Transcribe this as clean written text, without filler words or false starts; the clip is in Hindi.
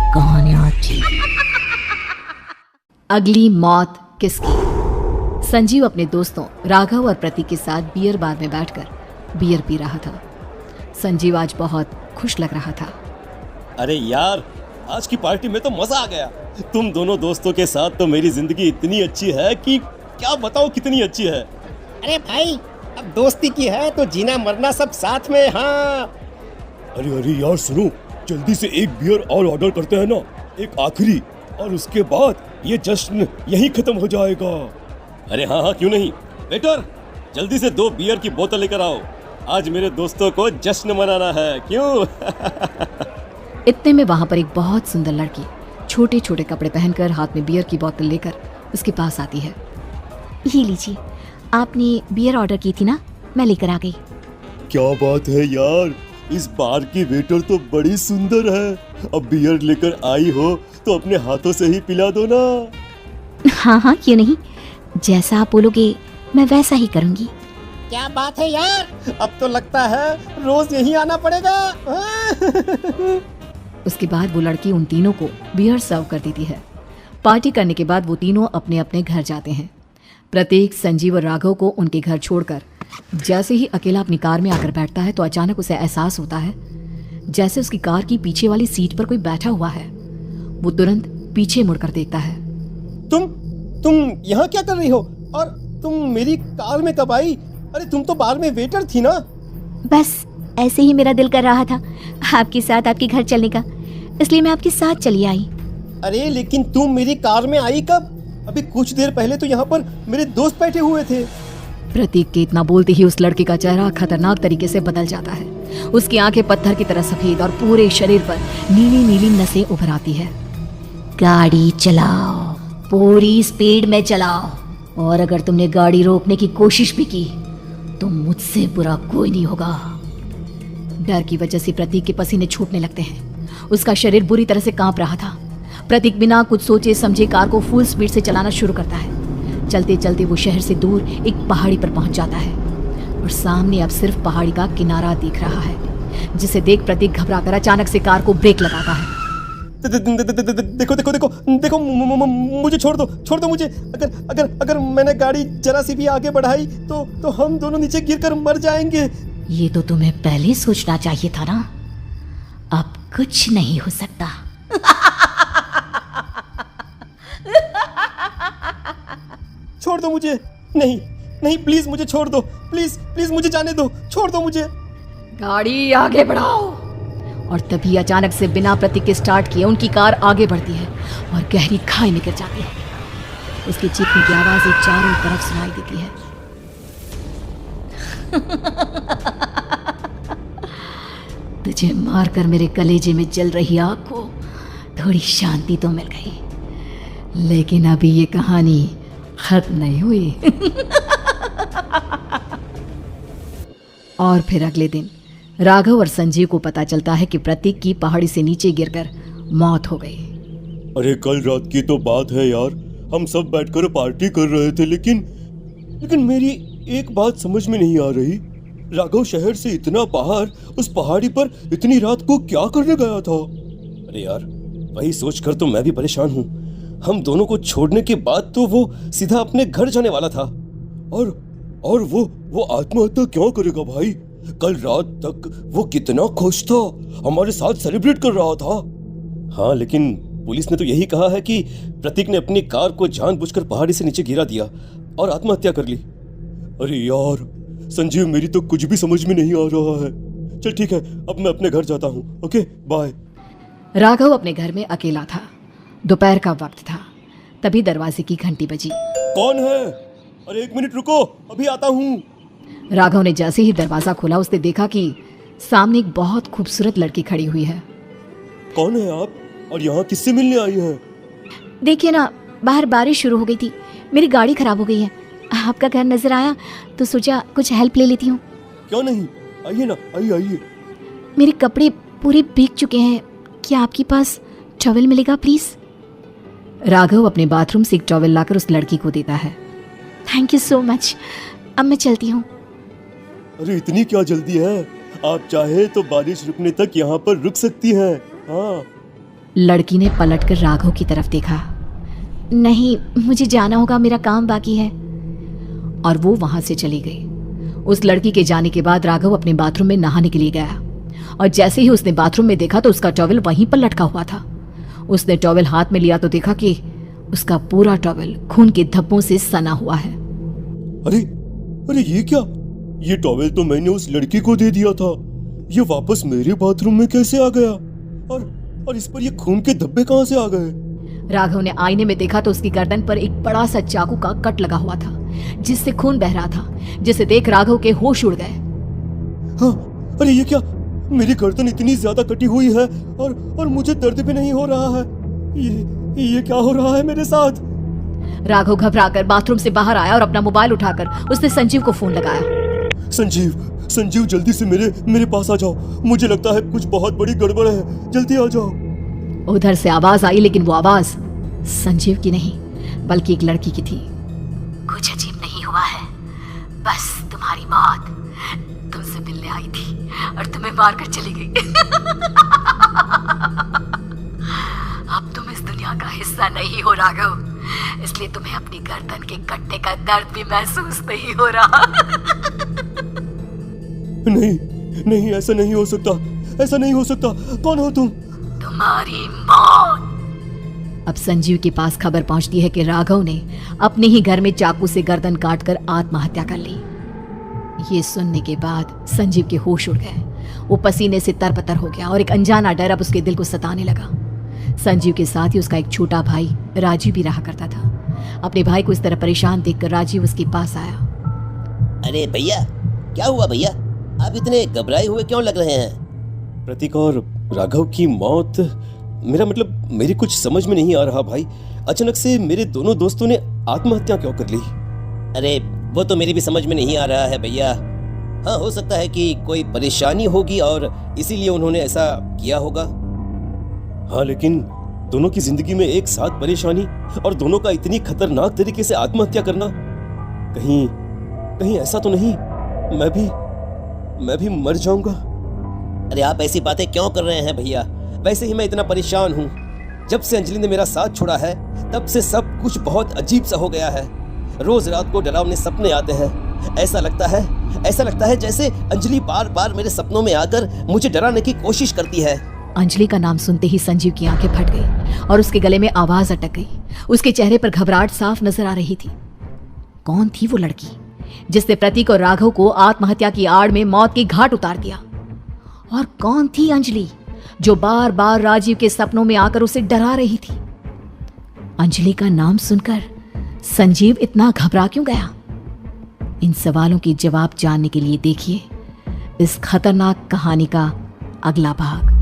कहानियां थी। अगली मौत किसकी? संजीव अपने दोस्तों राघव और प्रतीक के साथ बियर बार में बैठकर बियर पी रहा था। संजीव आज बहुत खुश लग रहा था। अरे यार, आज की पार्टी में तो मजा आ गया। तुम दोनों दोस्तों के साथ तो मेरी जिंदगी इतनी अच्छी है कि क्या बताओ कितनी अच्छी है। अरे भाई, अब दोस्ती की है तो जीना मरना सब साथ में। हाँ अरे यार सुनो, जल्दी से एक बियर और ऑर्डर करते हैं ना, एक आखिरी, और उसके बाद ये जश्न यहीं खत्म हो जाएगा। अरे हाँ क्यों नहीं। वेटर, जल्दी से 2 बियर की बोतल लेकर आओ। आज मेरे दोस्तों को जश्न मनाना है, क्यों? इतने में वहां पर एक बहुत सुंदर लड़की छोटे छोटे कपड़े पहनकर हाथ में बियर की बोतल लेकर उसके पास आती है। ये लीजिए, आपने बियर ऑर्डर की थी ना, मैं लेकर आ गई। क्या बात है यार, इस बार की वेटर तो बड़ी सुंदर है। अब बियर लेकर आई हो तो अपने हाथों से ही पिला दो ना। हाँ, क्यों नहीं, जैसा आप बोलोगे मैं वैसा ही करूँगी। क्या बात है यार, अब तो लगता है रोज यहीं आना पड़ेगा। उसके बाद वो लड़की उन तीनों को बियर सर्व कर देती है। पार्टी करने के बाद वो तीनों अपने अपने घर जाते हैं। प्रतीक, संजीव और राघव को उनके घर छोड़कर जैसे ही अकेला अपनी कार में आकर बैठता है तो अचानक उसे एहसास होता है जैसे उसकी कार की पीछे वाली सीट पर कोई बैठा हुआ है। वो तुरंत पीछे मुड़कर देखता है। तुम यहाँ क्या कर रही हो? और तुम मेरी कार में कब आई? अरे तुम तो बार में वेटर थी ना। बस ऐसे ही मेरा दिल कर रहा था आपके साथ आपके घर चलने का, इसलिए मैं आपके साथ चली आई। अरे लेकिन तुम मेरी कार में आई कब? अभी कुछ देर पहले तो यहाँ पर मेरे दोस्त बैठे हुए थे। प्रतीक के इतना बोलते ही उस लड़के का चेहरा खतरनाक तरीके से बदल जाता है। उसकी आंखें पत्थर की तरह सफेद और पूरे शरीर पर नीली नीली नसें उभर आती है। गाड़ी चलाओ, पूरी स्पीड में चलाओ, और अगर तुमने गाड़ी रोकने की कोशिश भी की तो मुझसे बुरा कोई नहीं होगा। डर की वजह से प्रतीक के पसीने छूटने लगते हैं। उसका शरीर बुरी तरह से कांप रहा था। प्रतीक बिना कुछ सोचे समझे कार को फुल स्पीड से चलाना शुरू करता है। चलते चलते वो शहर से दूर एक पहाड़ी पर पहुंच जाता है और सामने अब सिर्फ पहाड़ी का किनारा दिख रहा है, जिसे देख प्रतीक घबराकर अचानक से कार को ब्रेक लगाता है। देखो, मुझे छोड़ दो मुझे। अगर मैंने गाड़ी जरा सी भी आगे बढ़ाई तो हम दोनों नीचे गिरकर मर जाएंगे। ये तो तुम्हें पहले सोचना चाहिए था ना। अब कुछ नहीं हो सकता। छोड़ दो मुझे। नहीं प्लीज मुझे छोड़ दो। प्लीज मुझे जाने दो। छोड़ दो मुझे। गाड़ी आगे बढ़ाओ। और तभी अचानक से बिना प्रतीक के स्टार्ट किए उनकी कार आगे बढ़ती है और गहरी खाई में गिर जाती है। उसकी चीखने की आवाज एक चारों तरफ सुनाई देती है। तुझे मारकर मेरे कलेजे में जल रही आग को थोड़ी शांति तो मिल गई, लेकिन अभी ये कहानी खत्म नहीं हुई। और फिर अगले दिन राघव और संजीव को पता चलता है कि प्रतीक की पहाड़ी से नीचे गिरकर मौत हो गई। अरे कल रात की तो बात है यार, हम सब बैठकर पार्टी कर रहे थे, लेकिन मेरी एक बात समझ में नहीं आ रही। राघव शहर से इतना बाहर उस पहाड़ी पर इतनी रात को क्या करने गया था? अरे यार, वही सोचकर तो मैं भी परेशान हूँ। हम दोनों को छोड़ने के बाद तो वो सीधा अपने घर जाने वाला था, और वो आत्महत्या क्यों करेगा भाई? कल रात तक वो कितना खुश था, हमारे साथ सेलिब्रेट कर रहा था। हाँ, लेकिन पुलिस ने तो यही कहा है कि प्रतीक ने अपनी कार को जानबूझकर पहाड़ी से नीचे गिरा दिया और आत्महत्या कर ली। अरे यार संजीव, मेरी तो कुछ भी समझ में नहीं आ रहा है। चल ठीक है, अब मैं अपने घर जाता हूँ। Okay bye. राघव अपने घर में अकेला था। दोपहर का वक्त था। तभी दरवाजे की घंटी बजी। कौन है? अरे 1 मिनट रुको, अभी आता हूँ। राघव ने जैसे ही दरवाजा खोला उसने देखा कि सामने एक बहुत खूबसूरत लड़की खड़ी हुई है। कौन है आप और यहाँ किससे मिलने आई हैं? देखिए ना, बाहर बारिश शुरू हो गई थी, मेरी गाड़ी खराब हो गई है। आपका घर नजर आया तो सोचा कुछ हेल्प ले लेती हूँ। क्यों नहीं, आइए ना, आइए। मेरे कपड़े पूरे भीग चुके हैं, क्या आपके पास टॉवल मिलेगा प्लीज? राघव अपने बाथरूम से एक टॉवल लाकर उस लड़की को देता है। थैंक यू सो मच, अब मैं चलती हूँ। अरे इतनी क्या जल्दी है? आप चाहे तो बारिश रुकने तक यहाँ पर रुक सकती हैं। हाँ लड़की ने पलटकर राघव की तरफ देखा। नहीं, मुझे जाना होगा, मेरा काम बाकी है। और वो वहां से चली गई। उस लड़की के जाने के बाद राघव अपने बाथरूम में नहाने के लिए गया और जैसे ही उसने बाथरूम में देखा तो उसका टॉवेल वहीं पर लटका हुआ था। उसने टॉवेल हाथ में लिया तो देखा कि उसका पूरा टॉवेल खून के धब्बों से सना हुआ है। अरे अरे ये क्या? ये टॉवेल तो मैंने उस लड़की को दे दिया था। ये वापस मेरे बाथरूम में कैसे आ गया? और इस पर ये खून के धब्बे कहां से आ गए? राघव ने आईने में देखा तो उसकी गर्दन पर एक बड़ा सा चाकू का कट लगा हुआ था जिससे खून बह रहा था, जिसे देख राघव के होश उड़ गए। हाँ, अरे ये क्या? मेरी गर्दन इतनी ज्यादा कटी हुई है और मुझे दर्द भी नहीं हो रहा है। ये क्या हो रहा है मेरे साथ? राघव घबराकर बाथरूम से बाहर आया और अपना मोबाइल उठाकर उसने संजीव को फोन लगाया। संजीव जल्दी से मेरे पास आ जाओ। मुझे लगता है कुछ बहुत बड़ी गड़बड़ है, जल्दी आ जाओ। उधर से आवाज आई, लेकिन वो आवाज संजीव की नहीं बल्कि एक लड़की की थी। कुछ अजीब नहीं हुआ है, बस तुम्हारी मौत तुमसे मिलने आई थी और तुम्हें मारकर चली गई। अब तुम इस दुनिया का हिस्सा नहीं हो राघव, इसलिए तुम्हें अपनी गर्दन के कटने का दर्द भी महसूस नहीं हो रहा। नहीं, ऐसा नहीं हो सकता। कौन हो तुम? तुम्हारी मौत। अब संजीव के पास खबर पहुंचती है कि राघव ने अपने ही घर में चाकू से गर्दन काटकर आत्महत्या कर ली। ये सुनने के बाद संजीव के होश उड़ गए। वो पसीने से तरबतर हो गया और एक अनजाना डर अब उसके दिल को सताने लगा। संजीव के साथ ही उसका एक छोटा भाई राजीव भी रहा करता था। अपने भाई को इस तरह परेशान देखकर राजीव उसके पास आया। अरे भैया, क्या हुआ भैया? आप इतने घबराए हुए क्यों लग रहे हैं? प्रतीक और राघव की मौत, मेरा मतलब मेरी कुछ समझ में नहीं आ रहा भाई। अचानक से मेरे दोनों दोस्तों ने आत्महत्या क्यों कर ली? अरे वो तो मेरी भी समझ में नहीं आ रहा है भैया। हाँ, हो सकता है कि कोई परेशानी होगी और इसीलिए उन्होंने ऐसा किया होगा। हाँ, लेकिन दोनों की जिंदगी में एक साथ परेशानी और दोनों का इतनी खतरनाक तरीके से आत्महत्या करना, कहीं ऐसा तो नहीं मैं भी मर जाऊंगा? अरे आप ऐसी बातें क्यों कर रहे हैं भैया? वैसे ही मैं इतना परेशान हूँ। जब से अंजलि ने मेरा साथ छोड़ा है तब से सब कुछ बहुत अजीब सा हो गया है। रोज रात को डरावने सपने आते हैं। ऐसा लगता है जैसे अंजलि बार बार मेरे सपनों में आकर मुझे डराने की कोशिश करती है। अंजलि का नाम सुनते ही संजीव की आंखें फट गई और उसके गले में आवाज अटक गई। उसके चेहरे पर घबराहट साफ नजर आ रही थी। कौन थी वो लड़की जिसने प्रतीक और राघव को आत्महत्या की आड़ में मौत की घाट उतार दिया? और कौन थी अंजलि जो बार बार राजीव के सपनों में आकर उसे डरा रही थी? अंजलि का नाम सुनकर संजीव इतना घबरा क्यों गया? इन सवालों के जवाब जानने के लिए देखिए इस खतरनाक कहानी का अगला भाग।